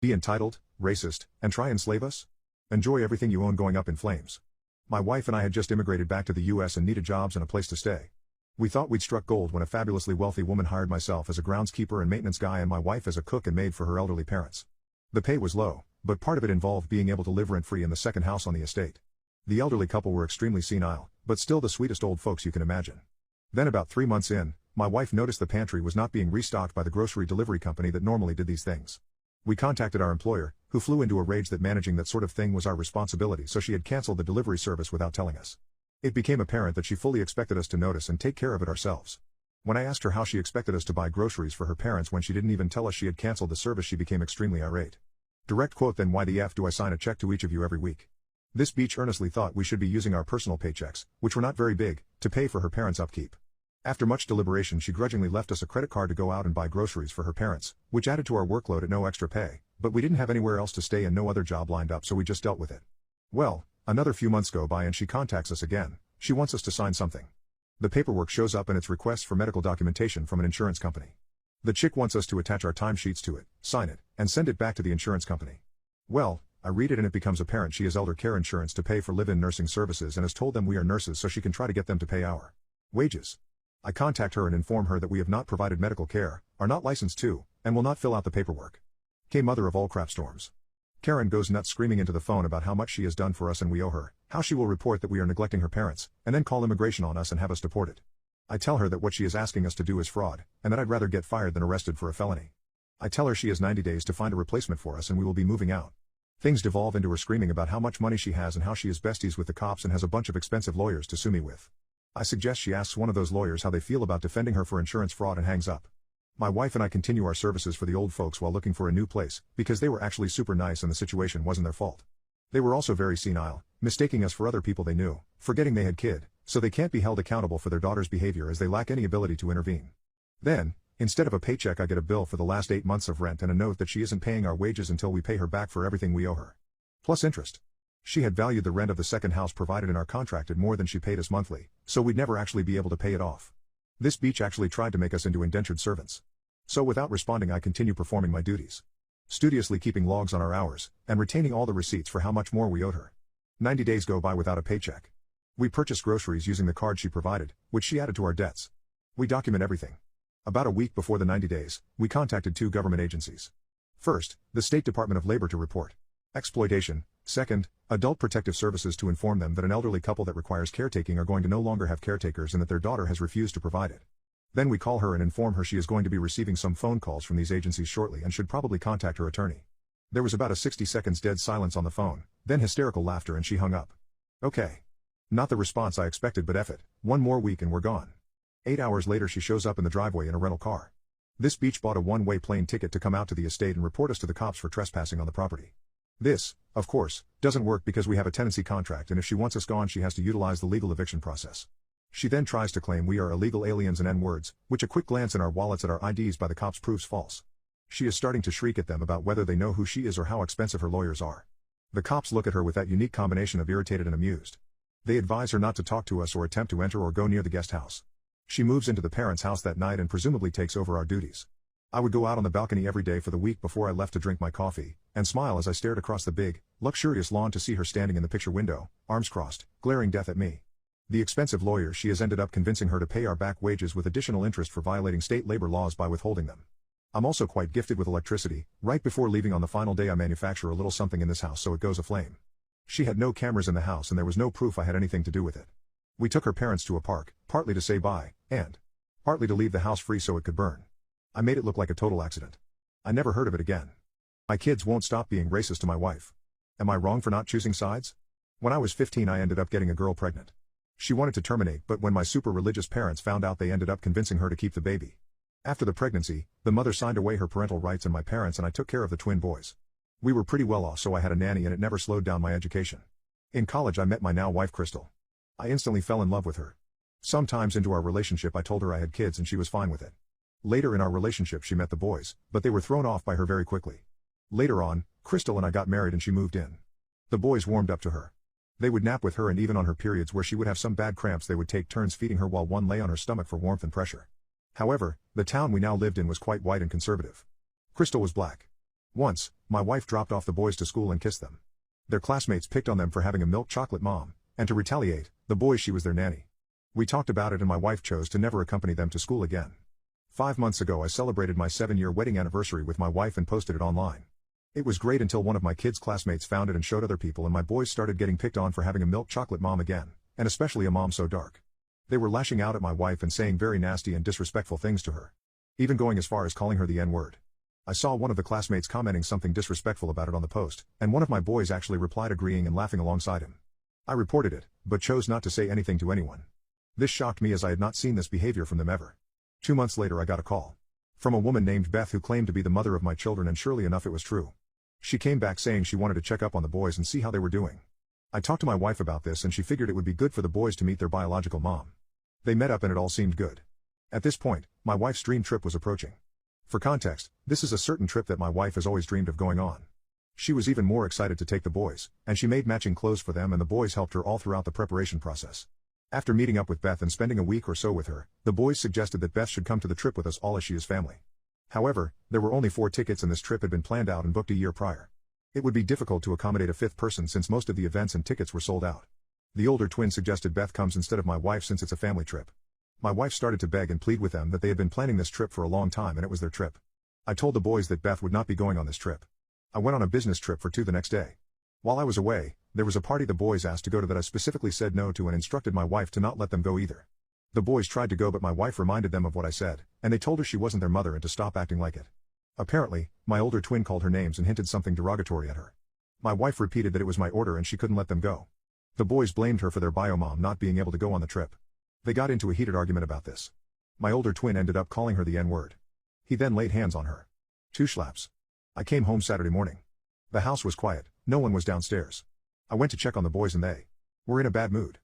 Be entitled, racist, and try enslave us? Enjoy everything you own going up in flames. My wife and I had just immigrated back to the US and needed jobs and a place to stay. We thought we'd struck gold when a fabulously wealthy woman hired myself as a groundskeeper and maintenance guy and my wife as a cook and maid for her elderly parents. The pay was low, but part of it involved being able to live rent-free in the second house on the estate. The elderly couple were extremely senile, but still the sweetest old folks you can imagine. Then about 3 months in, my wife noticed the pantry was not being restocked by the grocery delivery company that normally did these things. We contacted our employer, who flew into a rage that managing that sort of thing was our responsibility, so she had canceled the delivery service without telling us. It became apparent that she fully expected us to notice and take care of it ourselves. When I asked her how she expected us to buy groceries for her parents when she didn't even tell us she had canceled the service, she became extremely irate. Direct quote: "Then why the F do I sign a check to each of you every week?" This beach earnestly thought we should be using our personal paychecks, which were not very big, to pay for her parents' upkeep. After much deliberation, she grudgingly left us a credit card to go out and buy groceries for her parents, which added to our workload at no extra pay, but we didn't have anywhere else to stay and no other job lined up, so we just dealt with it. Well, another few months go by and she contacts us again. She wants us to sign something. The paperwork shows up and it's requests for medical documentation from an insurance company. The chick wants us to attach our timesheets to it, sign it, and send it back to the insurance company. Well, I read it and it becomes apparent she has elder care insurance to pay for live-in nursing services and has told them we are nurses so she can try to get them to pay our wages. I contact her and inform her that we have not provided medical care, are not licensed to, and will not fill out the paperwork. K mother of all crap storms. Karen goes nuts screaming into the phone about how much she has done for us and we owe her, how she will report that we are neglecting her parents, and then call immigration on us and have us deported. I tell her that what she is asking us to do is fraud, and that I'd rather get fired than arrested for a felony. I tell her she has 90 days to find a replacement for us and we will be moving out. Things devolve into her screaming about how much money she has and how she is besties with the cops and has a bunch of expensive lawyers to sue me with. I suggest she asks one of those lawyers how they feel about defending her for insurance fraud and hangs up. My wife and I continue our services for the old folks while looking for a new place, because they were actually super nice and the situation wasn't their fault. They were also very senile, mistaking us for other people they knew, forgetting they had kid, so they can't be held accountable for their daughter's behavior as they lack any ability to intervene. Then, instead of a paycheck, I get a bill for the last 8 months of rent and a note that she isn't paying our wages until we pay her back for everything we owe her. Plus interest. She had valued the rent of the second house provided in our contract at more than she paid us monthly, so we'd never actually be able to pay it off. This beach actually tried to make us into indentured servants. So without responding, I continue performing my duties. Studiously keeping logs on our hours, and retaining all the receipts for how much more we owed her. 90 days go by without a paycheck. We purchased groceries using the card she provided, which she added to our debts. We document everything. About a week before the 90 days, we contacted 2 government agencies. First, the State Department of Labor to report exploitation. Second, Adult Protective Services to inform them that an elderly couple that requires caretaking are going to no longer have caretakers and that their daughter has refused to provide it. Then we call her and inform her she is going to be receiving some phone calls from these agencies shortly and should probably contact her attorney. There was about a 60 seconds dead silence on the phone, then hysterical laughter and she hung up. Okay. Not the response I expected, but F it, 1 more week and we're gone. 8 hours later she shows up in the driveway in a rental car. This beach bought a one-way plane ticket to come out to the estate and report us to the cops for trespassing on the property. This, of course, doesn't work because we have a tenancy contract and if she wants us gone she has to utilize the legal eviction process. She then tries to claim we are illegal aliens and N-words, which a quick glance in our wallets at our IDs by the cops proves false. She is starting to shriek at them about whether they know who she is or how expensive her lawyers are. The cops look at her with that unique combination of irritated and amused. They advise her not to talk to us or attempt to enter or go near the guest house. She moves into the parents' house that night and presumably takes over our duties. I would go out on the balcony every day for the week before I left to drink my coffee, and smile as I stared across the big, luxurious lawn to see her standing in the picture window, arms crossed, glaring death at me. The expensive lawyer she has ended up convincing her to pay our back wages with additional interest for violating state labor laws by withholding them. I'm also quite gifted with electricity. Right before leaving on the final day I manufacture a little something in this house so it goes aflame. She had no cameras in the house and there was no proof I had anything to do with it. We took her parents to a park, partly to say bye, and partly to leave the house free so it could burn. I made it look like a total accident. I never heard of it again. My kids won't stop being racist to my wife. Am I wrong for not choosing sides? When I was 15 I ended up getting a girl pregnant. She wanted to terminate, but when my super religious parents found out they ended up convincing her to keep the baby. After the pregnancy, the mother signed away her parental rights and my parents and I took care of the twin boys. We were pretty well off so I had a nanny and it never slowed down my education. In college I met my now wife Crystal. I instantly fell in love with her. Sometimes into our relationship I told her I had kids and she was fine with it. Later in our relationship she met the boys, but they were thrown off by her very quickly. Later on, Crystal and I got married and she moved in. The boys warmed up to her. They would nap with her and even on her periods where she would have some bad cramps they would take turns feeding her while one lay on her stomach for warmth and pressure. However, the town we now lived in was quite white and conservative. Crystal was black. Once, my wife dropped off the boys to school and kissed them. Their classmates picked on them for having a milk chocolate mom, and to retaliate, the boys she was their nanny. We talked about it and my wife chose to never accompany them to school again. 5 months ago I celebrated my 7-year wedding anniversary with my wife and posted it online. It was great until one of my kids' classmates found it and showed other people and my boys started getting picked on for having a milk chocolate mom again, and especially a mom so dark. They were lashing out at my wife and saying very nasty and disrespectful things to her. Even going as far as calling her the N-word. I saw one of the classmates commenting something disrespectful about it on the post, and one of my boys actually replied agreeing and laughing alongside him. I reported it, but chose not to say anything to anyone. This shocked me as I had not seen this behavior from them ever. 2 months later I got a call from a woman named Beth who claimed to be the mother of my children, and surely enough it was true. She came back saying she wanted to check up on the boys and see how they were doing. I talked to my wife about this and she figured it would be good for the boys to meet their biological mom. They met up and it all seemed good. At this point, my wife's dream trip was approaching. For context, this is a certain trip that my wife has always dreamed of going on. She was even more excited to take the boys, and she made matching clothes for them and the boys helped her all throughout the preparation process. After meeting up with Beth and spending a week or so with her, the boys suggested that Beth should come to the trip with us all as she is family. However, there were only 4 tickets and this trip had been planned out and booked a year prior. It would be difficult to accommodate a 5th person since most of the events and tickets were sold out. The older twin suggested Beth comes instead of my wife since it's a family trip. My wife started to beg and plead with them that they had been planning this trip for a long time and it was their trip. I told the boys that Beth would not be going on this trip. I went on a business trip for 2 the next day. While I was away, there was a party the boys asked to go to that I specifically said no to and instructed my wife to not let them go either. The boys tried to go but my wife reminded them of what I said, and they told her she wasn't their mother and to stop acting like it. Apparently, my older twin called her names and hinted something derogatory at her. My wife repeated that it was my order and she couldn't let them go. The boys blamed her for their bio mom not being able to go on the trip. They got into a heated argument about this. My older twin ended up calling her the N-word. He then laid hands on her. 2 slaps. I came home Saturday morning. The house was quiet, no one was downstairs. I went to check on the boys and they were in a bad mood.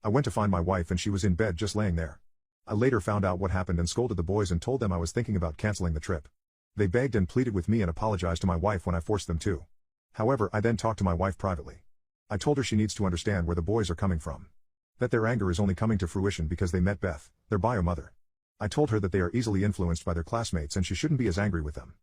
I went to find my wife and she was in bed just laying there. I later found out what happened and scolded the boys and told them I was thinking about canceling the trip. They begged and pleaded with me and apologized to my wife when I forced them to. However, I then talked to my wife privately. I told her she needs to understand where the boys are coming from. That their anger is only coming to fruition because they met Beth, their bio mother. I told her that they are easily influenced by their classmates and she shouldn't be as angry with them.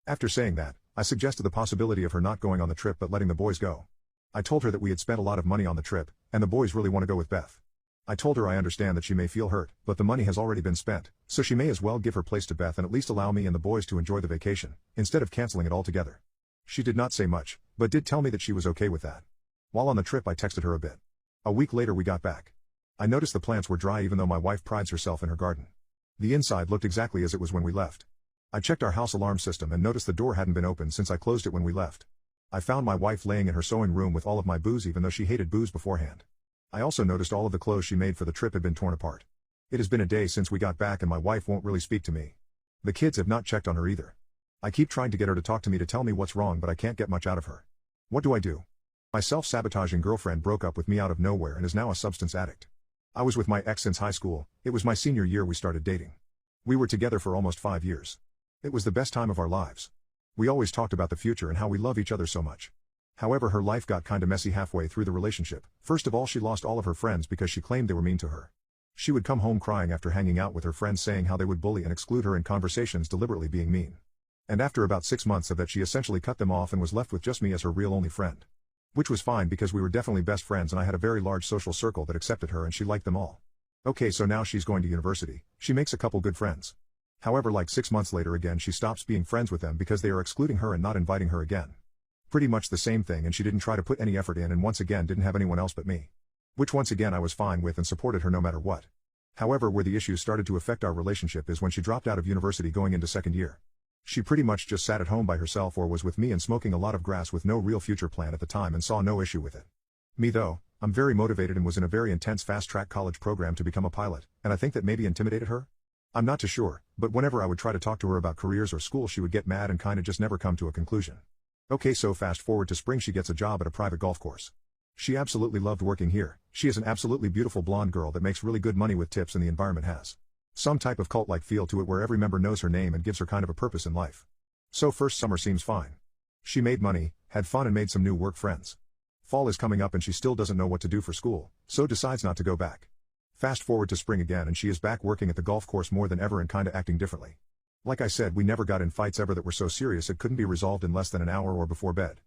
After saying that, I suggested the possibility of her not going on the trip but letting the boys go. I told her that we had spent a lot of money on the trip, and the boys really want to go with Beth. I told her I understand that she may feel hurt, but the money has already been spent, so she may as well give her place to Beth and at least allow me and the boys to enjoy the vacation, instead of canceling it altogether. She did not say much, but did tell me that she was okay with that. While on the trip I texted her a bit. A week later we got back. I noticed the plants were dry even though my wife prides herself in her garden. The inside looked exactly as it was when we left. I checked our house alarm system and noticed the door hadn't been opened since I closed it when we left. I found my wife laying in her sewing room with all of my booze even though she hated booze beforehand. I also noticed all of the clothes she made for the trip had been torn apart. It has been a day since we got back and my wife won't really speak to me. The kids have not checked on her either. I keep trying to get her to talk to me to tell me what's wrong but I can't get much out of her. What do I do? My self-sabotaging girlfriend broke up with me out of nowhere and is now a substance addict. I was with my ex since high school, it was my senior year we started dating. We were together for almost 5 years. It was the best time of our lives. We always talked about the future and how we love each other so much. However, her life got kinda messy halfway through the relationship. First of all, she lost all of her friends because she claimed they were mean to her. She would come home crying after hanging out with her friends saying how they would bully and exclude her in conversations deliberately being mean. And after about 6 months of that she essentially cut them off and was left with just me as her real only friend. Which was fine because we were definitely best friends and I had a very large social circle that accepted her and she liked them all. Okay, so now she's going to university, she makes a couple good friends. However, like 6 months later again she stops being friends with them because they are excluding her and not inviting her again. Pretty much the same thing and she didn't try to put any effort in and once again didn't have anyone else but me. Which once again I was fine with and supported her no matter what. However, where the issues started to affect our relationship is when she dropped out of university going into 2nd year. She pretty much just sat at home by herself or was with me and smoking a lot of grass with no real future plan at the time and saw no issue with it. Me though, I'm very motivated and was in a very intense fast-track college program to become a pilot, and I think that maybe intimidated her? I'm not too sure, but whenever I would try to talk to her about careers or school she would get mad and kinda just never come to a conclusion. Okay, so fast forward to spring she gets a job at a private golf course. She absolutely loved working here. She is an absolutely beautiful blonde girl that makes really good money with tips and the environment has some type of cult-like feel to it where every member knows her name and gives her kind of a purpose in life. So first summer seems fine. She made money, had fun and made some new work friends. Fall is coming up and she still doesn't know what to do for school, so decides not to go back. Fast forward to spring again and she is back working at the golf course more than ever and kinda acting differently. Like I said, we never got in fights ever that were so serious it couldn't be resolved in less than an hour or before bed.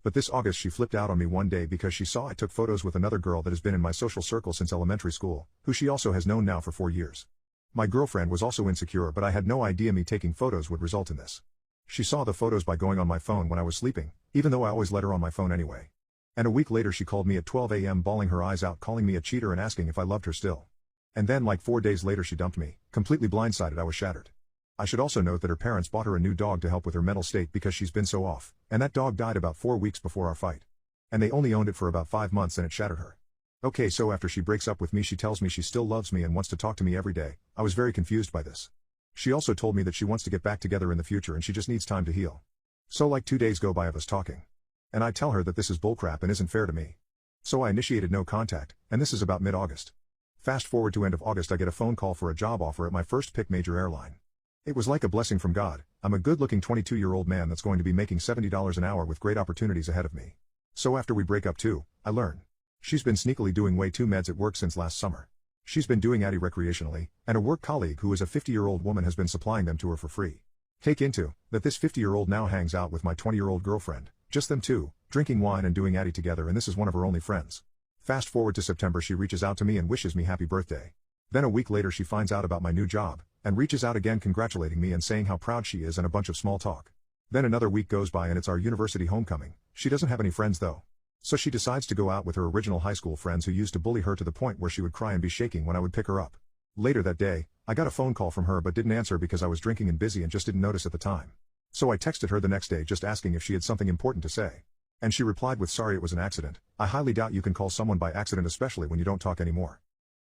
But this August she flipped out on me one day because she saw I took photos with another girl that has been in my social circle since elementary school, who she also has known now for 4 years. My girlfriend was also insecure, but I had no idea me taking photos would result in this. She saw the photos by going on my phone when I was sleeping, even though I always let her on my phone anyway. And a week later she called me at 12 a.m. bawling her eyes out, calling me a cheater and asking if I loved her still. And then like 4 days later she dumped me, completely blindsided. I was shattered. I should also note that her parents bought her a new dog to help with her mental state because she's been so off, and that dog died about 4 weeks before our fight. And they only owned it for about 5 months and it shattered her. Okay, so after she breaks up with me she tells me she still loves me and wants to talk to me every day. I was very confused by this. She also told me that she wants to get back together in the future and she just needs time to heal. So like 2 days go by of us talking. And I tell her that this is bullcrap and isn't fair to me. So I initiated no contact, and this is about mid-August. Fast forward to end of August, I get a phone call for a job offer at my first pick major airline. It was like a blessing from God. I'm a good-looking 22-year-old man that's going to be making $70 an hour with great opportunities ahead of me. So after we break up too, I learn she's been sneakily doing way too meds at work since last summer. She's been doing Addy recreationally, and a work colleague who is a 50-year-old woman has been supplying them to her for free. Take into that this 50-year-old now hangs out with my 20-year-old girlfriend, just them two, drinking wine and doing Addy together, and this is one of her only friends. Fast forward to September, she reaches out to me and wishes me happy birthday. Then a week later she finds out about my new job, and reaches out again congratulating me and saying how proud she is and a bunch of small talk. Then another week goes by and it's our university homecoming. She doesn't have any friends though. So she decides to go out with her original high school friends who used to bully her to the point where she would cry and be shaking when I would pick her up. Later that day, I got a phone call from her but didn't answer because I was drinking and busy and just didn't notice at the time. So I texted her the next day just asking if she had something important to say. And she replied with, "Sorry, it was an accident. I highly doubt you can call someone by accident, especially when you don't talk anymore."